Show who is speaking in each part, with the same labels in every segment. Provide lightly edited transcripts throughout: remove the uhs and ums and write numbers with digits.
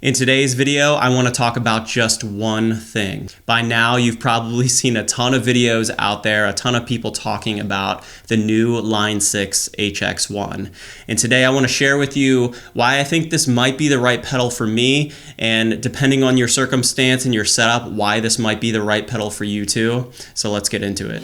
Speaker 1: In today's video, I want to talk about just one thing. By now, you've probably seen a ton of videos out there, a ton of people talking about the new Line 6 HX1. And today I want to share with you why I think this might be the right pedal for me, and depending on your circumstance and your setup, why this might be the right pedal for you too. So let's get into it.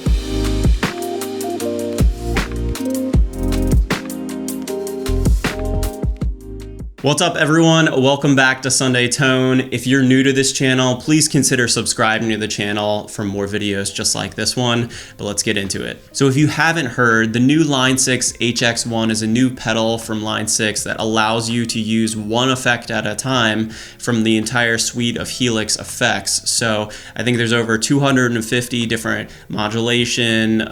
Speaker 1: What's up everyone? Welcome back to Sunday Tone. If you're new to this channel, please consider subscribing to the channel for more videos just like this one, but let's get into it. So if you haven't heard, the new Line 6 HX1 is a new pedal from Line 6 that allows you to use one effect at a time from the entire suite of Helix effects. So I think there's over 250 different modulation,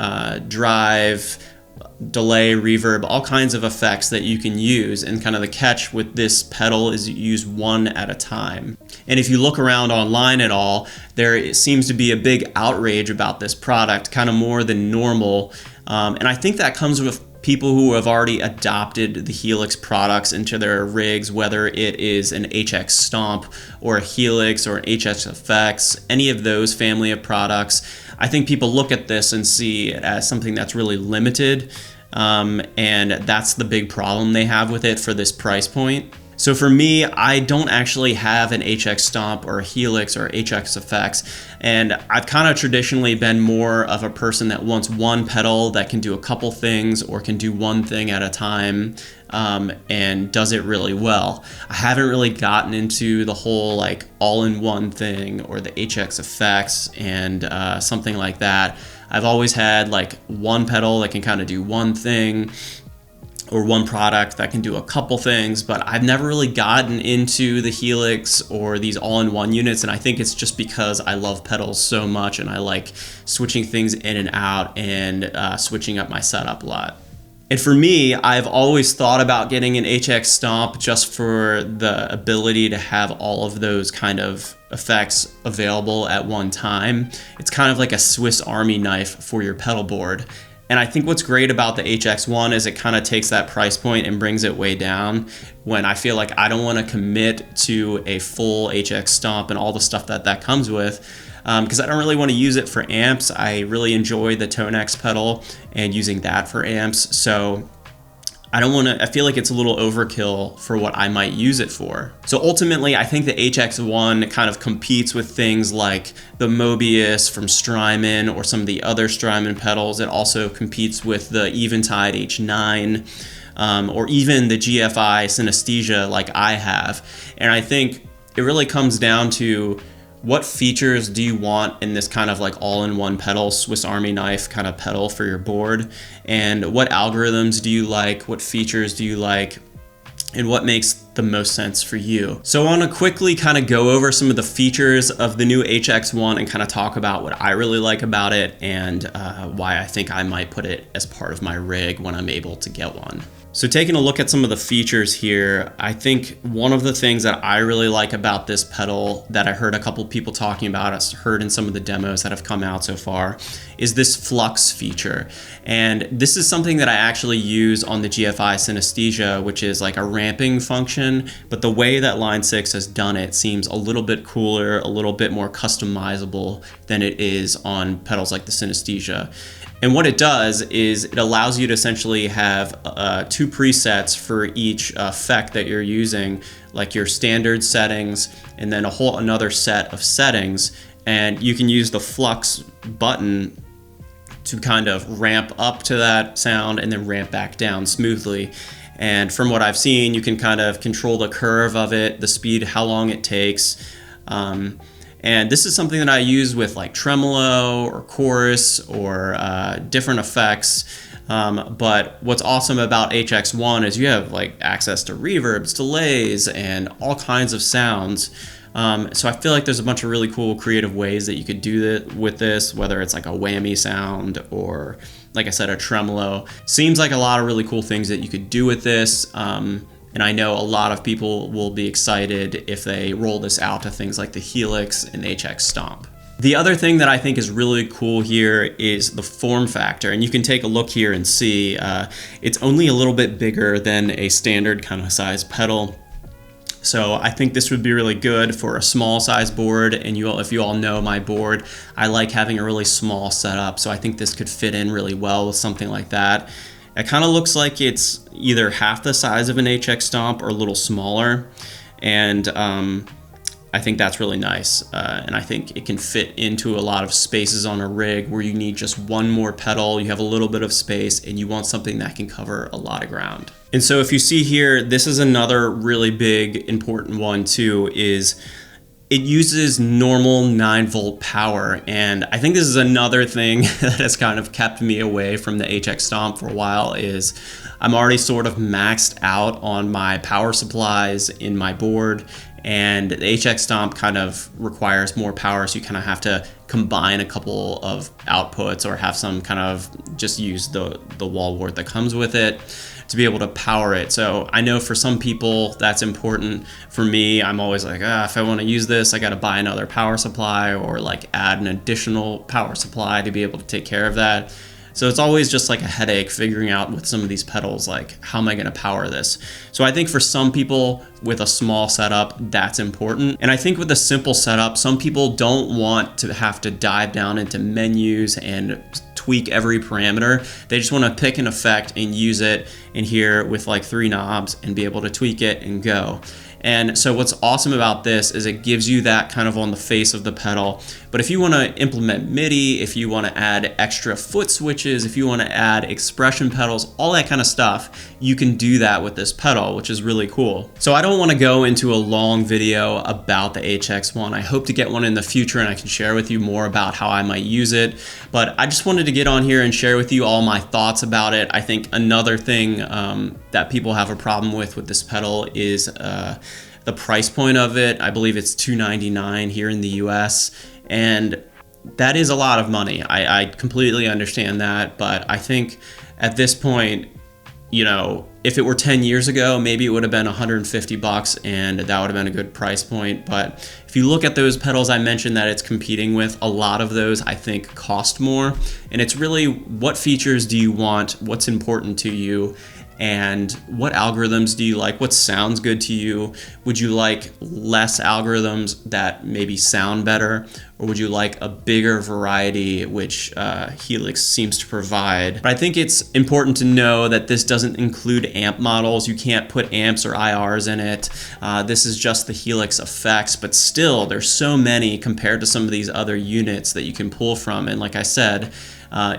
Speaker 1: drive, delay, reverb, all kinds of effects that you can use, and kind of the catch with this pedal is you use one at a time. And if you look around online at all, there seems to be a big outrage about this product, kind of more than normal, and I think that comes with people who have already adopted the Helix products into their rigs, whether it is an HX Stomp or a Helix or an HX Effects, any of those family of products. I think people look at this and see it as something that's really limited, and that's the big problem they have with it for this price point. So for me, I don't actually have an HX Stomp or a Helix or HX Effects, and I've kind of traditionally been more of a person that wants one pedal that can do a couple things or can do one thing at a time, and does it really well. I haven't really gotten into the whole like all-in-one thing or the HX Effects and something like that. I've always had like one pedal that can kind of do one thing, or one product that can do a couple things, but I've never really gotten into the Helix or these all-in-one units, and I think it's just because I love pedals so much and I like switching things in and out and switching up my setup a lot. And for me, I've always thought about getting an HX Stomp just for the ability to have all of those kind of effects available at one time. It's kind of like a Swiss Army knife for your pedal board. And I think what's great about the HX1 is it kind of takes that price point and brings it way down, when I feel like I don't want to commit to a full HX Stomp and all the stuff that comes with, because I don't really want to use it for amps. I really enjoy the Tonex pedal and using that for amps. So I feel like it's a little overkill for what I might use it for. So ultimately, I think the HX1 kind of competes with things like the Mobius from Strymon or some of the other Strymon pedals. It also competes with the Eventide H9 or even the GFI Synesthesia like I have. And I think it really comes down to what features do you want in this kind of like all-in-one pedal, Swiss Army knife kind of pedal for your board, and what algorithms do you like, what features do you like, and what makes the most sense for you. So I want to quickly kind of go over some of the features of the new HX1 and kind of talk about what I really like about it and why I think I might put it as part of my rig when I'm able to get one. So taking a look at some of the features here, I think one of the things that I really like about this pedal that I heard a couple people talking about, I've heard in some of the demos that have come out so far, is this flux feature. And this is something that I actually use on the GFI Synesthesia, which is like a ramping function, but the way that Line 6 has done it seems a little bit cooler, a little bit more customizable than it is on pedals like the Synesthesia. And what it does is it allows you to essentially have two presets for each effect that you're using, like your standard settings and then another set of settings. And you can use the flux button to kind of ramp up to that sound and then ramp back down smoothly. And from what I've seen, you can kind of control the curve of it, the speed, how long it takes. And this is something that I use with like tremolo or chorus or different effects. But what's awesome about HX1 is you have like access to reverbs, delays, and all kinds of sounds. So I feel like there's a bunch of really cool creative ways that you could do that with this, whether it's like a whammy sound or, like I said, a tremolo. Seems like a lot of really cool things that you could do with this. And I know a lot of people will be excited if they roll this out to things like the Helix and HX Stomp. The other thing that I think is really cool here is the form factor, and you can take a look here and see it's only a little bit bigger than a standard kind of size pedal. So I think this would be really good for a small size board, and if you all know my board, I like having a really small setup, so I think this could fit in really well with something like that. It kind of looks like it's either half the size of an HX Stomp or a little smaller, and I think that's really nice, and I think it can fit into a lot of spaces on a rig where you need just one more pedal, you have a little bit of space, and you want something that can cover a lot of ground. And so if you see here, this is another really big important one too, is it uses normal 9-volt power, and I think this is another thing that has kind of kept me away from the HX Stomp for a while. Is I'm already sort of maxed out on my power supplies in my board, and the HX Stomp kind of requires more power, so you kind of have to combine a couple of outputs or have some kind of just use the wall wart that comes with it to be able to power it. So I know for some people that's important. For me, I'm always like, if I want to use this, I got to buy another power supply or like add an additional power supply to be able to take care of that. So it's always just like a headache figuring out with some of these pedals, like, how am I gonna power this? So I think for some people with a small setup, that's important. And I think with a simple setup, some people don't want to have to dive down into menus and tweak every parameter. They just wanna pick an effect and use it in here with like 3 knobs and be able to tweak it and go. And so what's awesome about this is it gives you that kind of on the face of the pedal. But if you want to implement MIDI, if you want to add extra foot switches, if you want to add expression pedals, all that kind of stuff, you can do that with this pedal, which is really cool. So I don't want to go into a long video about the HX1. I hope to get one in the future and I can share with you more about how I might use it. But I just wanted to get on here and share with you all my thoughts about it. I think another thing that people have a problem with this pedal is the price point of it. I believe it's $299 here in the US, and that is a lot of money. I completely understand that, but I think at this point, you know, if it were 10 years ago, maybe it would have been $150 and that would have been a good price point. But if you look at those pedals I mentioned that it's competing with, a lot of those I think cost more. And it's really, what features do you want? What's important to you? And what algorithms do you like? What sounds good to you? Would you like less algorithms that maybe sound better? Or would you like a bigger variety, which Helix seems to provide? But I think it's important to know that this doesn't include amp models. You can't put amps or IRs in it. This is just the Helix effects, but still there's so many compared to some of these other units that you can pull from. And like I said,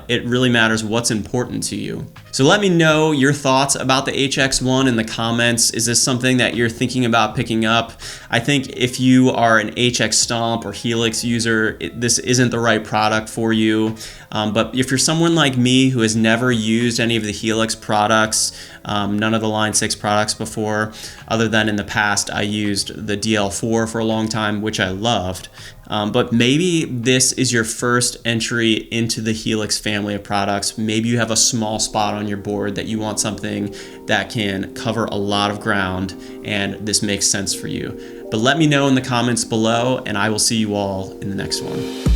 Speaker 1: it really matters what's important to you. So let me know your thoughts about the HX1 in the comments. Is this something that you're thinking about picking up? I think if you are an HX Stomp or Helix user, this isn't the right product for you. But if you're someone like me who has never used any of the Helix products, none of the Line 6 products before, other than in the past I used the DL4 for a long time, which I loved. But maybe this is your first entry into the Helix family of products. Maybe you have a small spot on your board that you want something that can cover a lot of ground, and this makes sense for you. But let me know in the comments below, and I will see you all in the next one.